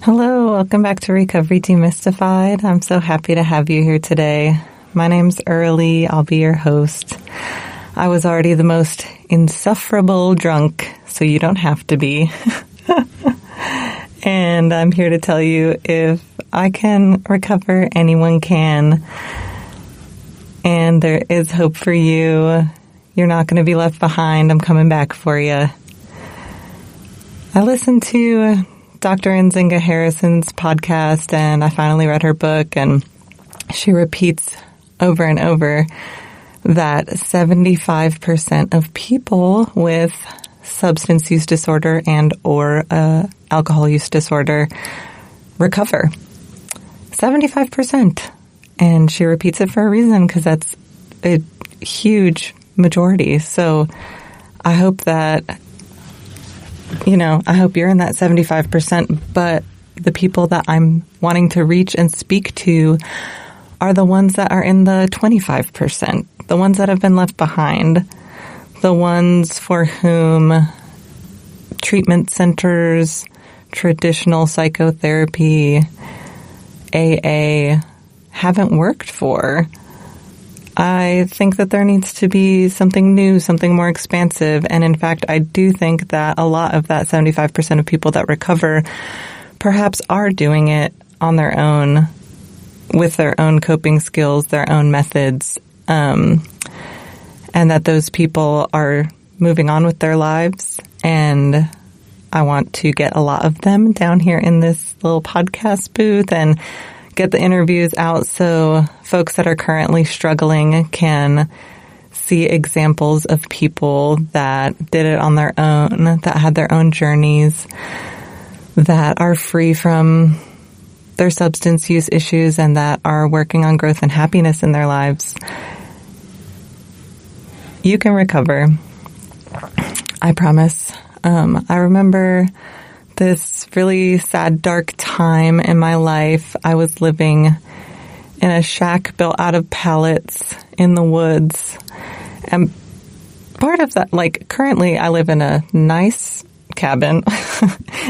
Hello, welcome back to Recovery Demystified. I'm so happy to have you here today. My name's Early. I'll be your host. I was already the most insufferable drunk, so you don't have to be. And I'm here to tell you, if I can recover, anyone can. And there is hope for you. You're not going to be left behind. I'm coming back for you. I listened to Dr. Nzinga Harrison's podcast, and I finally read her book, and she repeats over and over that 75% of people with substance use disorder and or alcohol use disorder recover. 75%. And she repeats it for a reason, because that's a huge majority. So I hope that I hope you're in that 75%, but the people that I'm wanting to reach and speak to are the ones that are in the 25%, the ones that have been left behind, the ones for whom treatment centers, traditional psychotherapy, AA haven't worked for. I think that there needs to be something new, something more expansive. And in fact, I do think that a lot of that 75% of people that recover perhaps are doing it on their own, with their own coping skills, their own methods, and that those people are moving on with their lives. And I want to get a lot of them down here in this little podcast booth and get the interviews out so folks that are currently struggling can see examples of people that did it on their own, that had their own journeys, that are free from their substance use issues, and that are working on growth and happiness in their lives. You can recover. I promise. I remember this really sad, dark time in my life. I was living in a shack built out of pallets in the woods. And part of that, currently I live in a nice cabin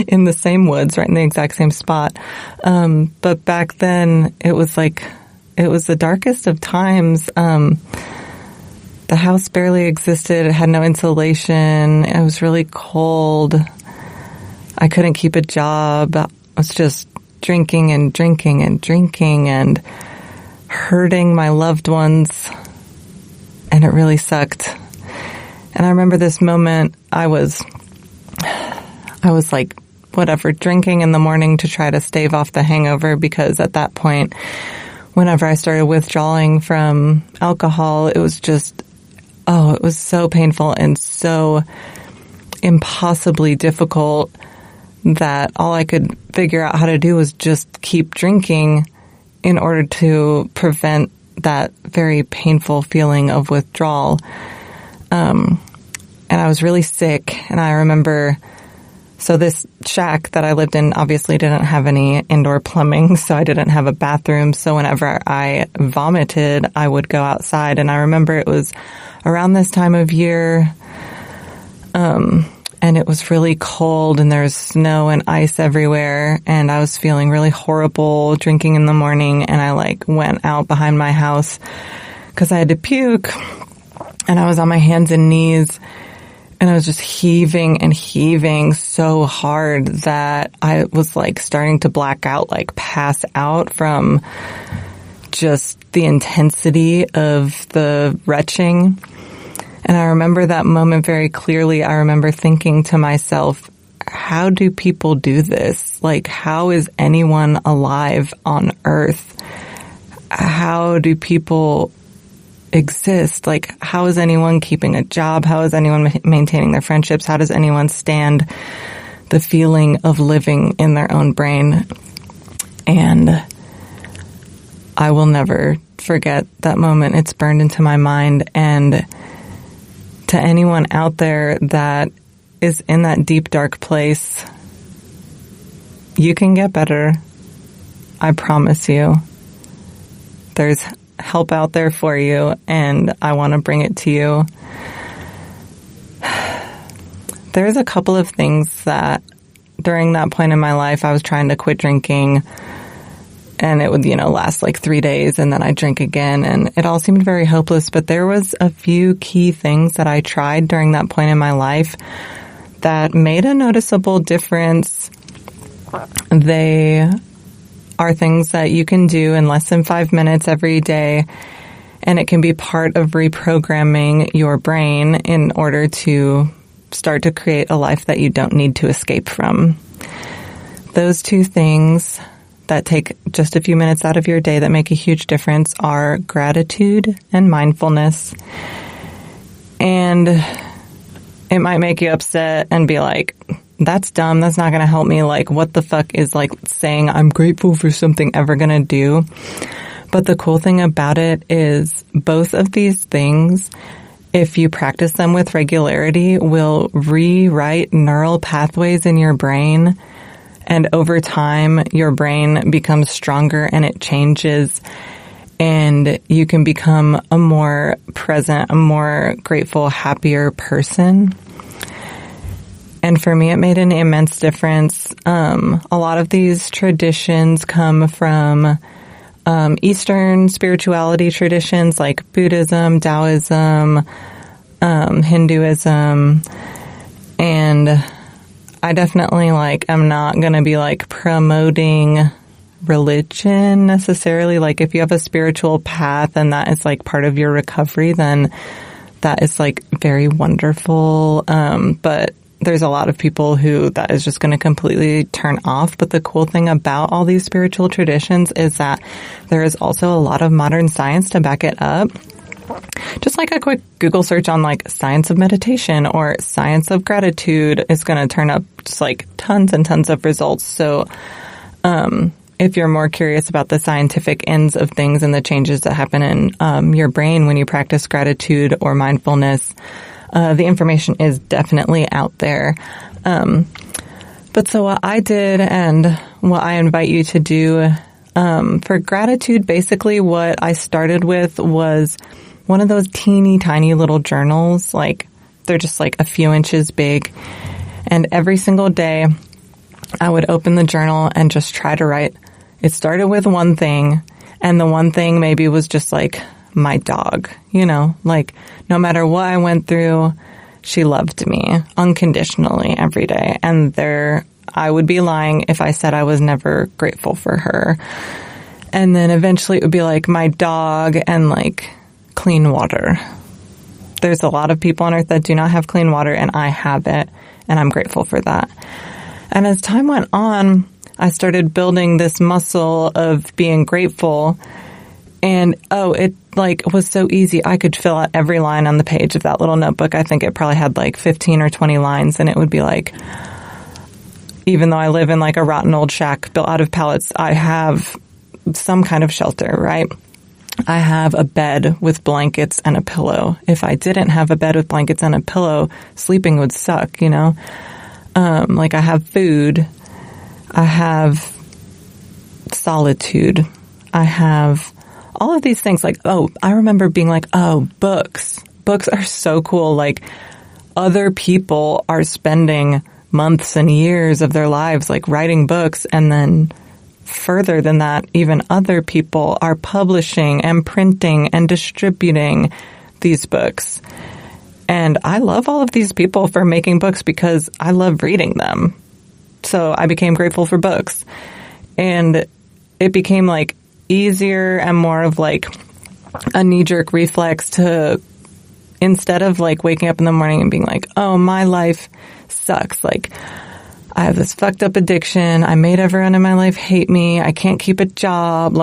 in the same woods, right in the exact same spot. But back then it was the darkest of times. The house barely existed. It had no insulation. It was really cold. I couldn't keep a job. I was just drinking and drinking and drinking and hurting my loved ones. And it really sucked. And I remember this moment, I was drinking in the morning to try to stave off the hangover, because at that point, whenever I started withdrawing from alcohol, it was it was so painful and so impossibly difficult that all I could figure out how to do was just keep drinking in order to prevent that very painful feeling of withdrawal. And I was really sick. And I remember, so this shack that I lived in obviously didn't have any indoor plumbing, so I didn't have a bathroom. So whenever I vomited, I would go outside. And I remember it was around this time of year, and it was really cold, and there was snow and ice everywhere, and I was feeling really horrible drinking in the morning, and I went out behind my house because I had to puke, and I was on my hands and knees, and I was just heaving and heaving so hard that I was starting to black out, pass out from just the intensity of the retching. And I remember that moment very clearly. I remember thinking to myself, how do people do this? How is anyone alive on earth? How do people exist? How is anyone keeping a job? How is anyone maintaining their friendships? How does anyone stand the feeling of living in their own brain? And I will never forget that moment. It's burned into my mind. And to anyone out there that is in that deep, dark place, you can get better. I promise you. There's help out there for you, and I want to bring it to you. There's a couple of things that during that point in my life, I was trying to quit drinking, and it would, last like 3 days, and then I'd drink again, and it all seemed very hopeless. But there was a few key things that I tried during that point in my life that made a noticeable difference. They are things that you can do in less than 5 minutes every day, and it can be part of reprogramming your brain in order to start to create a life that you don't need to escape from. Those two things that take just a few minutes out of your day that make a huge difference are gratitude and mindfulness. And it might make you upset and be like, that's dumb. That's not going to help me. Like, what the fuck is like saying I'm grateful for something ever going to do? But the cool thing about it is both of these things, if you practice them with regularity, will rewrite neural pathways in your brain. And over time, your brain becomes stronger and it changes, and you can become a more present, a more grateful, happier person. And for me, it made an immense difference. A lot of these traditions come from Eastern spirituality traditions like Buddhism, Taoism, Hinduism, and I definitely am not going to be promoting religion necessarily. Like, if you have a spiritual path and that is part of your recovery, then that is very wonderful. But there's a lot of people who that is just going to completely turn off. But the cool thing about all these spiritual traditions is that there is also a lot of modern science to back it up. Just a quick Google search on science of meditation or science of gratitude is going to turn up just tons and tons of results. So, if you're more curious about the scientific ends of things and the changes that happen in your brain when you practice gratitude or mindfulness, the information is definitely out there. But so what I did and what I invite you to do for gratitude, basically what I started with was one of those teeny tiny little journals. They're just a few inches big. And every single day I would open the journal and just try to write. It started with one thing, and the one thing maybe was just my dog, no matter what I went through, she loved me unconditionally every day. And I would be lying if I said I was never grateful for her. And then eventually it would be my dog and clean water. There's a lot of people on earth that do not have clean water, and I have it, and I'm grateful for that. And as time went on, I started building this muscle of being grateful. And it was so easy. I could fill out every line on the page of that little notebook. I think it probably had 15 or 20 lines, and it would be even though I live in a rotten old shack built out of pallets, I have some kind of shelter, right? I have a bed with blankets and a pillow. If I didn't have a bed with blankets and a pillow, sleeping would suck, I have food. I have solitude. I have all of these things. I remember being books. Books are so cool. Other people are spending months and years of their lives, writing books, and then further than that, even other people are publishing and printing and distributing these books. And I love all of these people for making books because I love reading them. So I became grateful for books. And it became easier and more of a knee-jerk reflex to, instead of waking up in the morning and being oh, my life sucks. I have this fucked up addiction. I made everyone in my life hate me. I can't keep a job.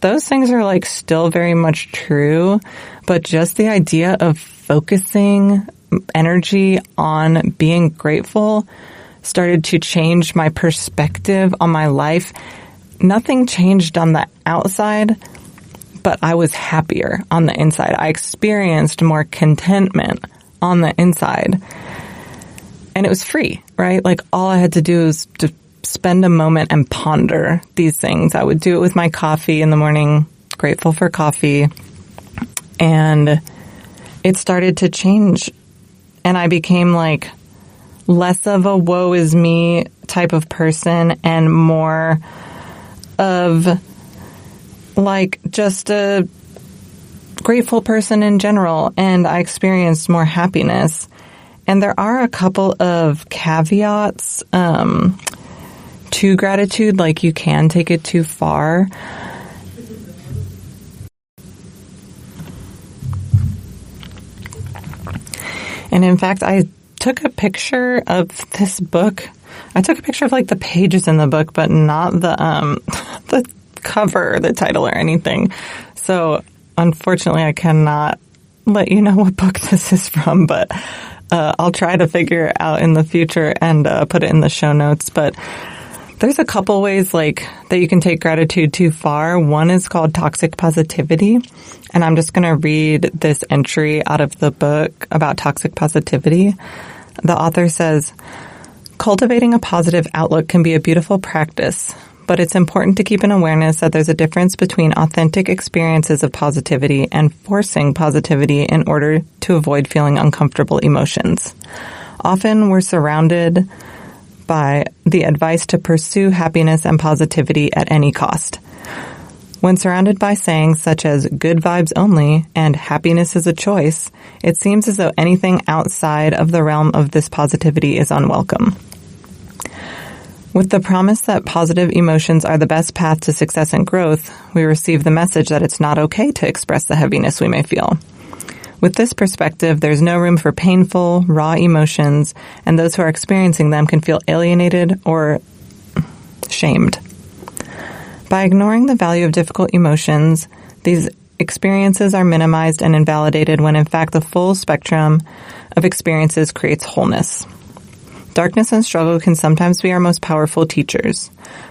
Those things are still very much true. But just the idea of focusing energy on being grateful started to change my perspective on my life. Nothing changed on the outside, but I was happier on the inside. I experienced more contentment on the inside. And it was free, right? All I had to do was to spend a moment and ponder these things. I would do it with my coffee in the morning, grateful for coffee. And it started to change. And I became less of a woe is me type of person and more of like just a grateful person in general, and I experienced more happiness. And there are a couple of caveats to gratitude, like you can take it too far. And in fact, I took a picture of this book. I took a picture of like the pages in the book, but not the cover, the title or anything. So unfortunately, I cannot let you know what book this is from, but I'll try to figure it out in the future and put it in the show notes. But there's a couple ways like that you can take gratitude too far. One is called toxic positivity. And I'm just going to read this entry out of the book about toxic positivity. The author says, cultivating a positive outlook can be a beautiful practice, but it's important to keep an awareness that there's a difference between authentic experiences of positivity and forcing positivity in order to avoid feeling uncomfortable emotions. Often we're surrounded by the advice to pursue happiness and positivity at any cost. When surrounded by sayings such as good vibes only and happiness is a choice, it seems as though anything outside of the realm of this positivity is unwelcome. With the promise that positive emotions are the best path to success and growth, we receive the message that it's not okay to express the heaviness we may feel. With this perspective, there's no room for painful, raw emotions, and those who are experiencing them can feel alienated or shamed. By ignoring the value of difficult emotions, these experiences are minimized and invalidated when in fact the full spectrum of experiences creates wholeness. Darkness and struggle can sometimes be our most powerful teachers.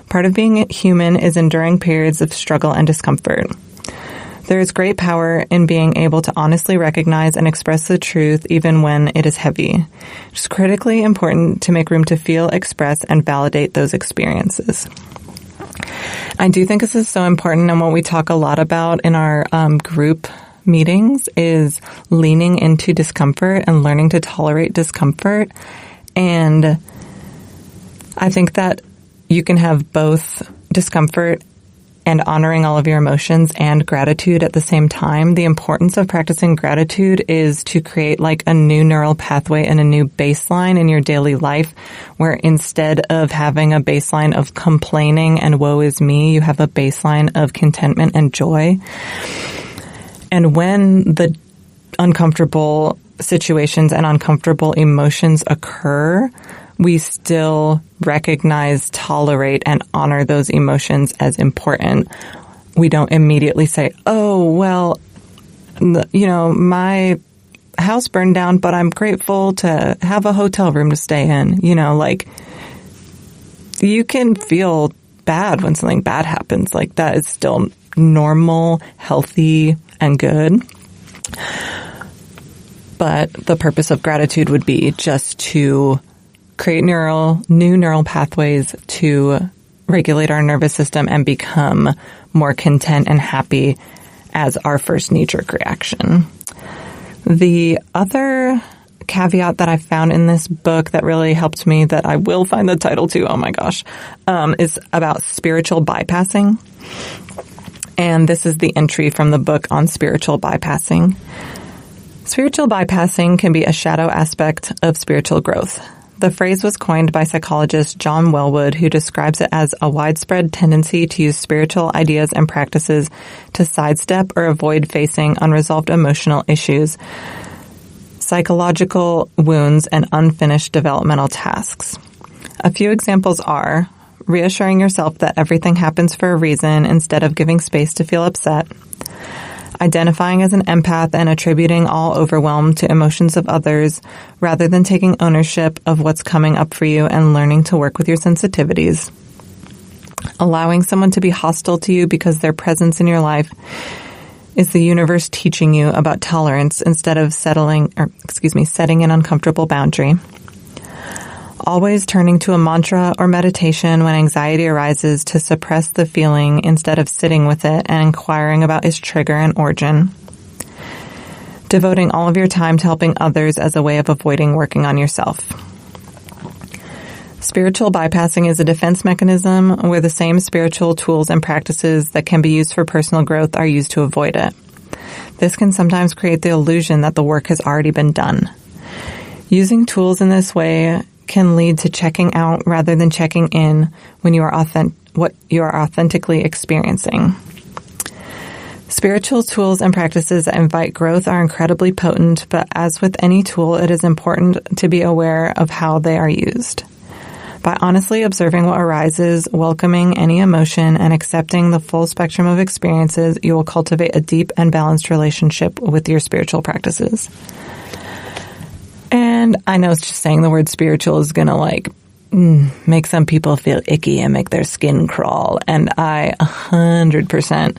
Part of being human is enduring periods of struggle and discomfort. There is great power in being able to honestly recognize and express the truth even when it is heavy. It's critically important to make room to feel, express, and validate those experiences. I do think this is so important, and what we talk a lot about in our group meetings is leaning into discomfort and learning to tolerate discomfort. And I think that you can have both discomfort and honoring all of your emotions and gratitude at the same time. The importance of practicing gratitude is to create like a new neural pathway and a new baseline in your daily life, where instead of having a baseline of complaining and woe is me, you have a baseline of contentment and joy. And when the uncomfortable situations and uncomfortable emotions occur, we still recognize, tolerate, and honor those emotions as important. We don't immediately say, oh, well, my house burned down, but I'm grateful to have a hotel room to stay in. You can feel bad when something bad happens. Like, that is still normal, healthy, and good. But the purpose of gratitude would be just to create new neural pathways to regulate our nervous system and become more content and happy as our first knee-jerk reaction. The other caveat that I found in this book that really helped me, that I will find the title to, oh my gosh, is about spiritual bypassing. And this is the entry from the book on spiritual bypassing. Spiritual bypassing can be a shadow aspect of spiritual growth. The phrase was coined by psychologist John Wellwood, who describes it as a widespread tendency to use spiritual ideas and practices to sidestep or avoid facing unresolved emotional issues, psychological wounds, and unfinished developmental tasks. A few examples are reassuring yourself that everything happens for a reason instead of giving space to feel upset, identifying as an empath and attributing all overwhelm to emotions of others rather than taking ownership of what's coming up for you and learning to work with your sensitivities, allowing someone to be hostile to you because their presence in your life is the universe teaching you about tolerance instead of setting an uncomfortable boundary. Always turning to a mantra or meditation when anxiety arises to suppress the feeling instead of sitting with it and inquiring about its trigger and origin. Devoting all of your time to helping others as a way of avoiding working on yourself. Spiritual bypassing is a defense mechanism where the same spiritual tools and practices that can be used for personal growth are used to avoid it. This can sometimes create the illusion that the work has already been done. Using tools in this way can lead to checking out rather than checking in when you are what you are authentically experiencing. Spiritual tools and practices that invite growth are incredibly potent, but as with any tool, it is important to be aware of how they are used. By honestly observing what arises, welcoming any emotion, and accepting the full spectrum of experiences, you will cultivate a deep and balanced relationship with your spiritual practices. And I know just saying the word spiritual is going to make some people feel icky and make their skin crawl. And I 100%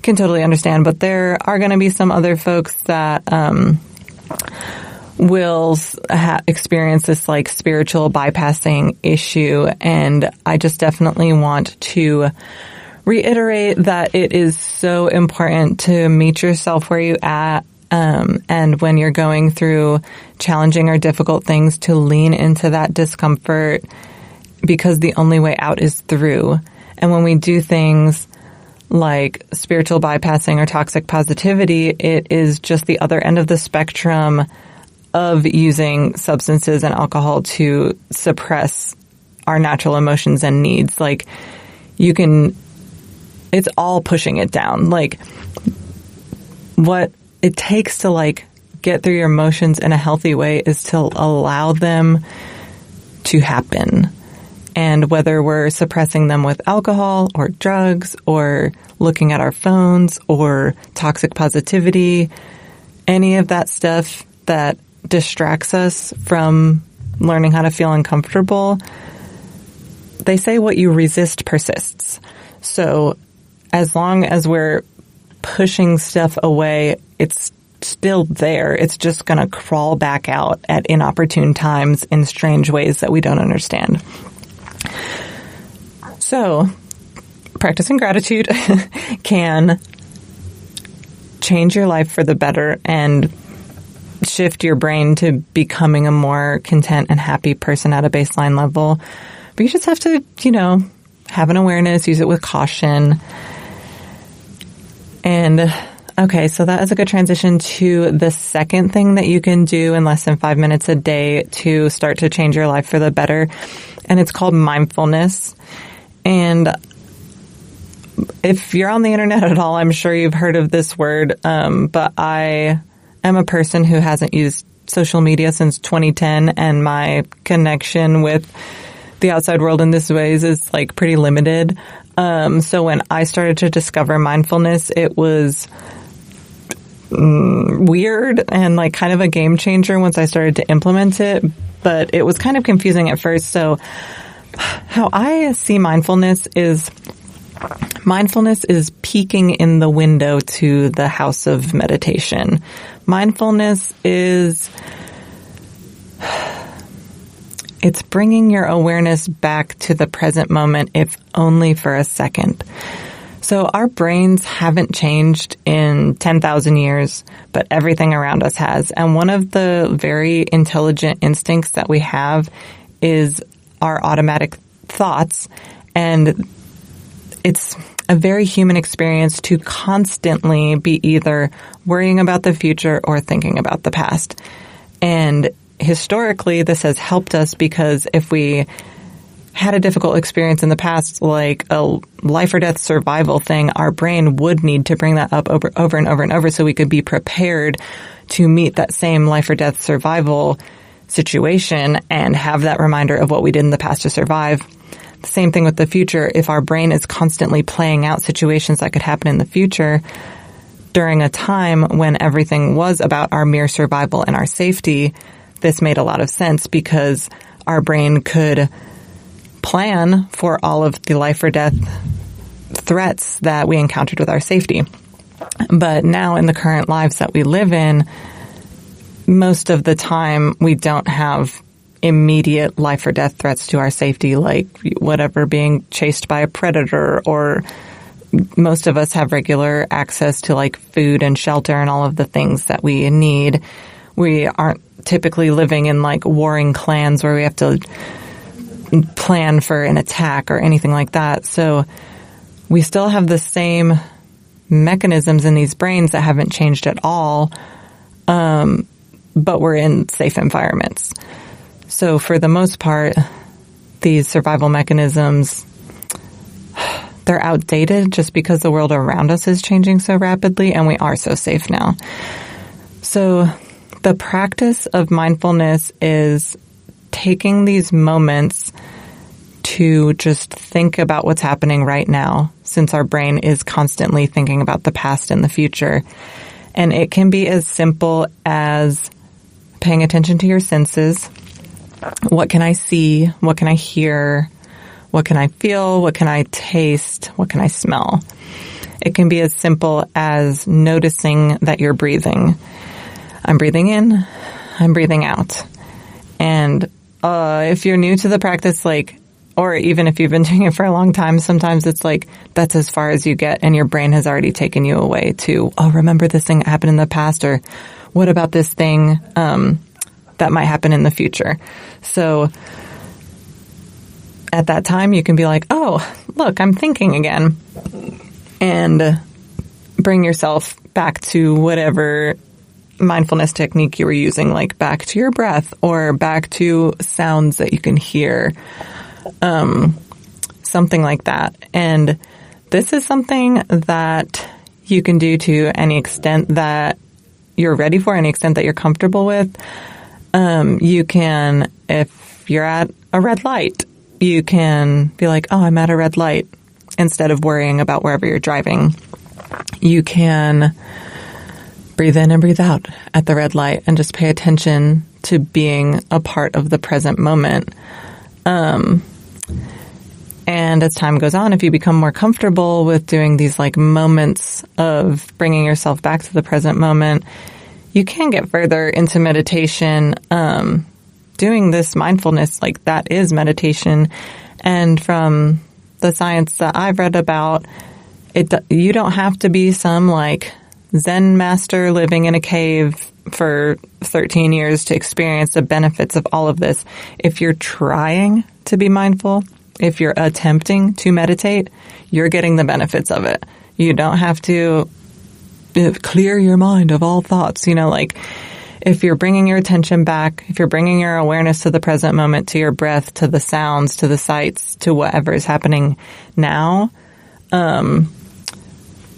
can totally understand. But there are going to be some other folks that will experience this spiritual bypassing issue. And I just definitely want to reiterate that it is so important to meet yourself where you at. And when you're going through challenging or difficult things, to lean into that discomfort, because the only way out is through. And when we do things like spiritual bypassing or toxic positivity, it is just the other end of the spectrum of using substances and alcohol to suppress our natural emotions and needs. It's all pushing it down. What it takes to get through your emotions in a healthy way is to allow them to happen. And whether we're suppressing them with alcohol or drugs or looking at our phones or toxic positivity, any of that stuff that distracts us from learning how to feel uncomfortable, they say what you resist persists. So as long as we're pushing stuff away, it's still there. It's just going to crawl back out at inopportune times in strange ways that we don't understand. So, practicing gratitude can change your life for the better and shift your brain to becoming a more content and happy person at a baseline level. But you just have to, have an awareness, use it with caution. And okay, so that is a good transition to the second thing that you can do in less than 5 minutes a day to start to change your life for the better. And it's called mindfulness. And if you're on the internet at all, I'm sure you've heard of this word. But I am a person who hasn't used social media since 2010, and my connection with the outside world in this ways is pretty limited. So when I started to discover mindfulness, it was weird and kind of a game changer once I started to implement it, but it was kind of confusing at first. So how I see mindfulness is peeking in the window to the house of meditation. Mindfulness is, it's bringing your awareness back to the present moment, if only for a second. So our brains haven't changed in 10,000 years, but everything around us has. And one of the very intelligent instincts that we have is our automatic thoughts. And it's a very human experience to constantly be either worrying about the future or thinking about the past. And historically, this has helped us because if we had a difficult experience in the past, like a life or death survival thing, our brain would need to bring that up over and over and over so we could be prepared to meet that same life or death survival situation and have that reminder of what we did in the past to survive. The same thing with the future. If our brain is constantly playing out situations that could happen in the future during a time when everything was about our mere survival and our safety, this made a lot of sense because our brain could plan for all of the life or death threats that we encountered with our safety. But now in the current lives that we live in, most of the time we don't have immediate life or death threats to our safety, like whatever, being chased by a predator, or most of us have regular access to like food and shelter and all of the things that we need. We aren't typically living in like warring clans where we have to plan for an attack or anything like that. So we still have the same mechanisms in these brains that haven't changed at all, but we're in safe environments. So for the most part, these survival mechanisms, they're outdated just because the world around us is changing so rapidly and we are so safe now. So the practice of mindfulness is taking these moments to just think about what's happening right now, since our brain is constantly thinking about the past and the future. And it can be as simple as paying attention to your senses. What can I see? What can I hear? What can I feel? What can I taste? What can I smell? It can be as simple as noticing that you're breathing. I'm breathing in. I'm breathing out. And if you're new to the practice, or even if you've been doing it for a long time, sometimes it's that's as far as you get and your brain has already taken you away to, remember this thing that happened in the past, or what about this thing that might happen in the future? So at that time, you can be like, oh, look, I'm thinking again, and bring yourself back to whatever mindfulness technique you were using, back to your breath or back to sounds that you can hear, something like that. And this is something that you can do to any extent that you're ready for, any extent that you're comfortable with. You can, if you're at a red light, you can be like, oh, I'm at a red light, instead of worrying about wherever you're driving. You can breathe in and breathe out at the red light and just pay attention to being a part of the present moment. And as time goes on, if you become more comfortable with doing these moments of bringing yourself back to the present moment, you can get further into meditation. Doing this mindfulness, that is meditation. And from the science that I've read about, you don't have to be some Zen master living in a cave for 13 years to experience the benefits of all of this. If you're trying to be mindful, if you're attempting to meditate, you're getting the benefits of it. You don't have to clear your mind of all thoughts. If you're bringing your attention back, if you're bringing your awareness to the present moment, to your breath, to the sounds, to the sights, to whatever is happening now,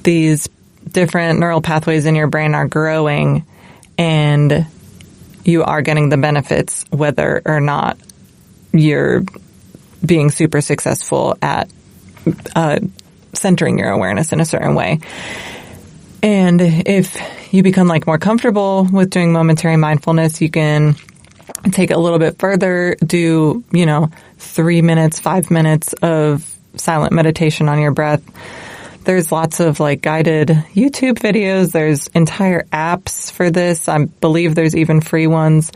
these different neural pathways in your brain are growing, and you are getting the benefits whether or not you're being super successful at centering your awareness in a certain way. And if you become more comfortable with doing momentary mindfulness, you can take it a little bit further, do, 3 minutes, 5 minutes of silent meditation on your breath. There's lots of guided YouTube videos. There's entire apps for this. I believe there's even free ones.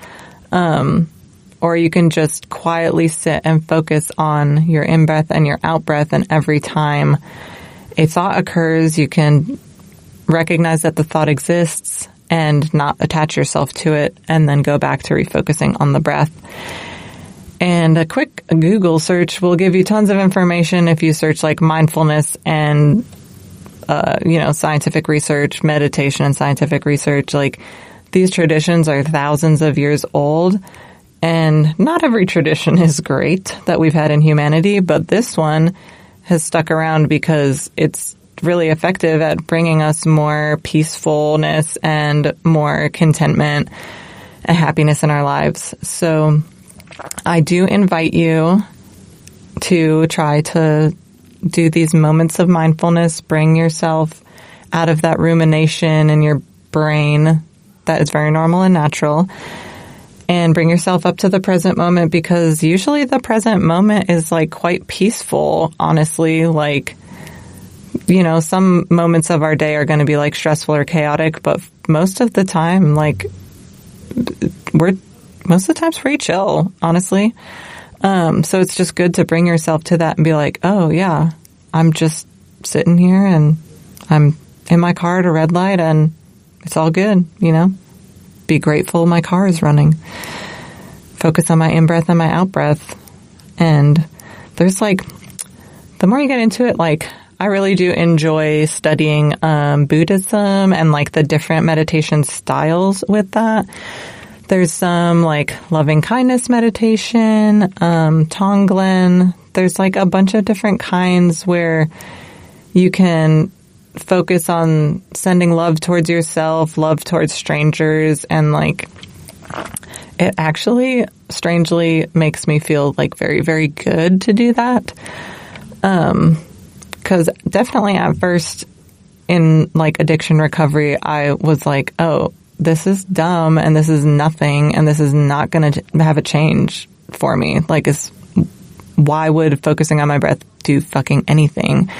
Or you can just quietly sit and focus on your in-breath and your out-breath. And every time a thought occurs, you can recognize that the thought exists and not attach yourself to it, and then go back to refocusing on the breath. And a quick Google search will give you tons of information. If you search mindfulness and, scientific research, meditation and scientific research, these traditions are thousands of years old. And not every tradition is great that we've had in humanity, but this one has stuck around because it's really effective at bringing us more peacefulness and more contentment and happiness in our lives. So I do invite you to try to do these moments of mindfulness, bring yourself out of that rumination in your brain that is very normal and natural, and bring yourself up to the present moment, because usually the present moment is quite peaceful, honestly. Some moments of our day are going to be stressful or chaotic, but most of the time, most of the time's pretty chill, honestly. So it's just good to bring yourself to that and be oh yeah, I'm just sitting here and I'm in my car at a red light and it's all good, Be grateful my car is running. Focus on my in-breath and my out-breath. And there's the more you get into it, I really do enjoy studying Buddhism and the different meditation styles with that. There's some loving kindness meditation, Tonglen. There's a bunch of different kinds where you can focus on sending love towards yourself, love towards strangers, and it actually strangely makes me feel very, very good to do that. 'Cause definitely at first in addiction recovery, I was oh, this is dumb and this is nothing and this is not going to have a change for me. Why would focusing on my breath do fucking anything?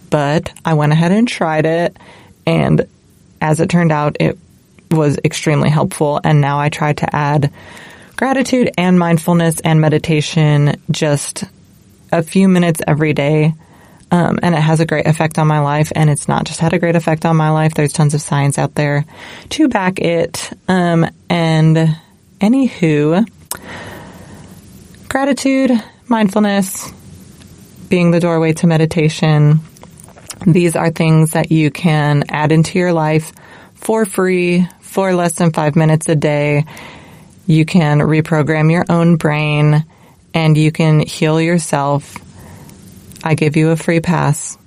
But I went ahead and tried it, and as it turned out, it was extremely helpful. And now I try to add gratitude and mindfulness and meditation just a few minutes every day. And it has a great effect on my life. And it's not just had a great effect on my life. There's tons of science out there to back it. And anywho, gratitude, mindfulness, being the doorway to meditation. These are things that you can add into your life for free for less than 5 minutes a day. You can reprogram your own brain and you can heal yourself. I give you a free pass.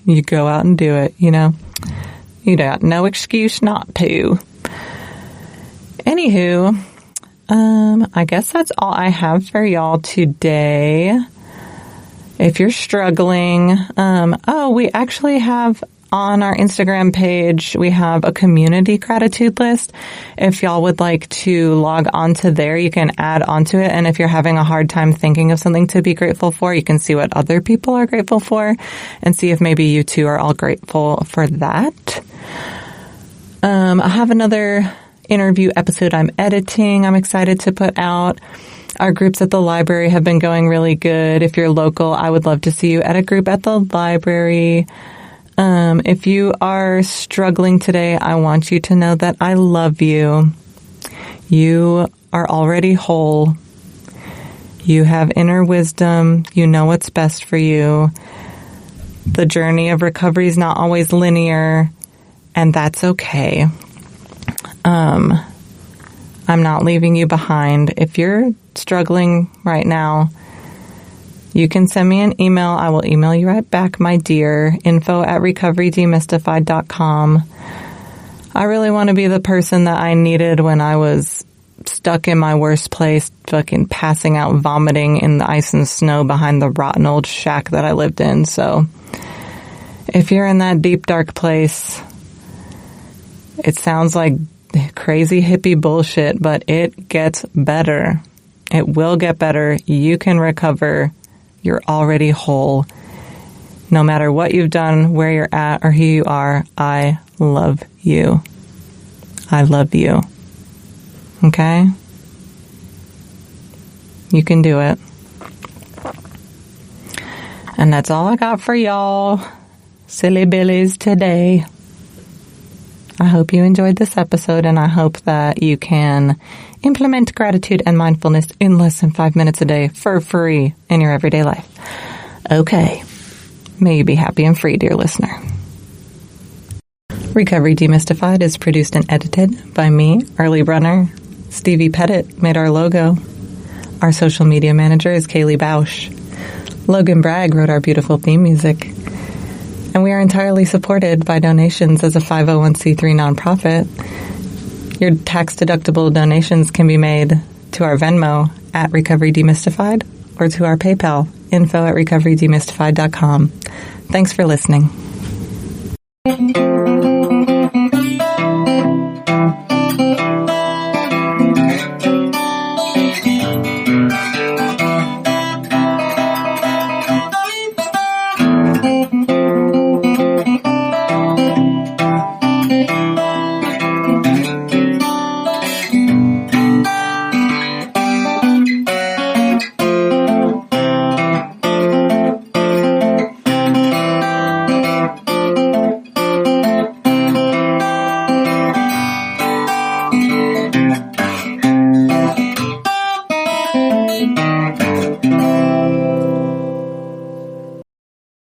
You go out and do it, You got no excuse not to. Anywho, I guess that's all I have for y'all today. If you're struggling, we actually have on our Instagram page, we have a community gratitude list. If y'all would like to log onto there, you can add onto it. And if you're having a hard time thinking of something to be grateful for, you can see what other people are grateful for and see if maybe you too are all grateful for that. I have another interview episode I'm editing. I'm excited to put out. Our groups at the library have been going really good. If you're local, I would love to see you at a group at the library. If you are struggling today, I want you to know that I love you. You are already whole. You have inner wisdom. You know what's best for you. The journey of recovery is not always linear, and that's okay. I'm not leaving you behind. If you're struggling right now, you can send me an email. I will email you right back, my dear. info@recoverydemystified.com. I really want to be the person that I needed when I was stuck in my worst place, fucking passing out, vomiting in the ice and snow behind the rotten old shack that I lived in. So if you're in that deep, dark place, it sounds like crazy hippie bullshit, but it gets better. It will get better. You can recover. You're already whole. No matter what you've done, where you're at, or who you are, I love you. I love you. Okay? You can do it. And that's all I got for y'all, silly billies, today. I hope you enjoyed this episode, and I hope that you can implement gratitude and mindfulness in less than 5 minutes a day for free in your everyday life. Okay. May you be happy and free, dear listener. Recovery Demystified is produced and edited by me, early runner. Stevie Petet made our logo. Our social media manager is Kaylee Bausch. Logan Bragg wrote our beautiful theme music. And we are entirely supported by donations as a 501c3 nonprofit. Your tax-deductible donations can be made to our Venmo at Recovery Demystified or to our PayPal, info@recoverydemystified.com. Thanks for listening.